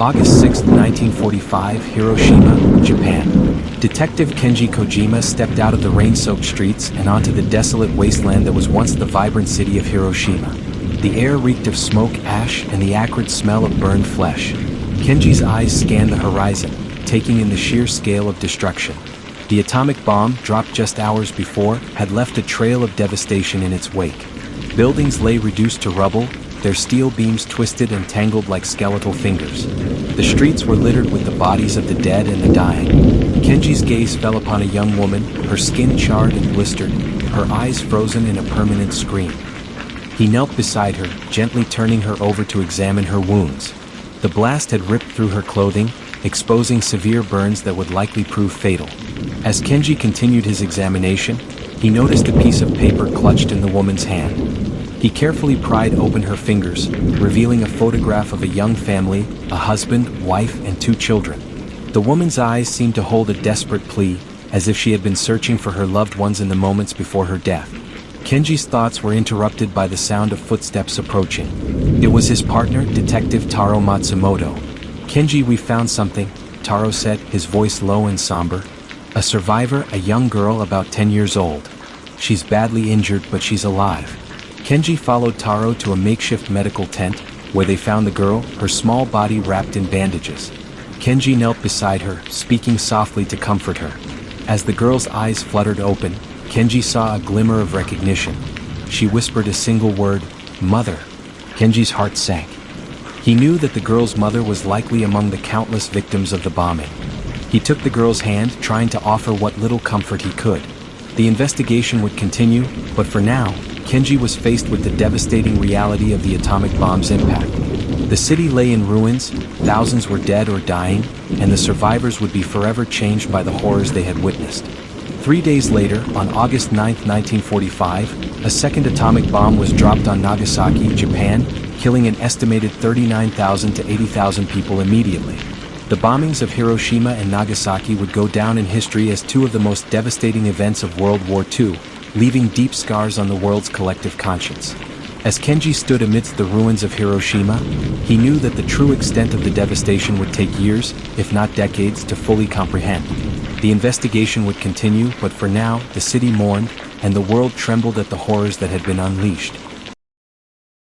August 6, 1945, Hiroshima, Japan. Detective Kenji Kojima stepped out of the rain-soaked streets and onto the desolate wasteland that was once the vibrant city of Hiroshima. The air reeked of smoke, ash, and the acrid smell of burned flesh. Kenji's eyes scanned the horizon, taking in the sheer scale of destruction. The atomic bomb, dropped just hours before, had left a trail of devastation in its wake. Buildings lay reduced to rubble, their steel beams twisted and tangled like skeletal fingers. The streets were littered with the bodies of the dead and the dying. Kenji's gaze fell upon a young woman, her skin charred and blistered, her eyes frozen in a permanent scream. He knelt beside her, gently turning her over to examine her wounds. The blast had ripped through her clothing, exposing severe burns that would likely prove fatal. As Kenji continued his examination, he noticed a piece of paper clutched in the woman's hand. He carefully pried open her fingers, revealing a photograph of a young family, a husband, wife, and 2 children. The woman's eyes seemed to hold a desperate plea, as if she had been searching for her loved ones in the moments before her death. Kenji's thoughts were interrupted by the sound of footsteps approaching. It was his partner, Detective Taro Matsumoto. "Kenji, we found something," Taro said, his voice low and somber. "A survivor, a young girl about 10 years old. She's badly injured, but she's alive." Kenji followed Taro to a makeshift medical tent, where they found the girl, her small body wrapped in bandages. Kenji knelt beside her, speaking softly to comfort her. As the girl's eyes fluttered open, Kenji saw a glimmer of recognition. She whispered a single word, "Mother." Kenji's heart sank. He knew that the girl's mother was likely among the countless victims of the bombing. He took the girl's hand, trying to offer what little comfort he could. The investigation would continue, but for now, Kenji was faced with the devastating reality of the atomic bomb's impact. The city lay in ruins, thousands were dead or dying, and the survivors would be forever changed by the horrors they had witnessed. 3 days later, on August 9, 1945, a second atomic bomb was dropped on Nagasaki, Japan, killing an estimated 39,000 to 80,000 people immediately. The bombings of Hiroshima and Nagasaki would go down in history as 2 of the most devastating events of World War II, leaving deep scars on the world's collective conscience. As Kenji stood amidst the ruins of Hiroshima, he knew that the true extent of the devastation would take years, if not decades, to fully comprehend. The investigation would continue, but for now, the city mourned, and the world trembled at the horrors that had been unleashed.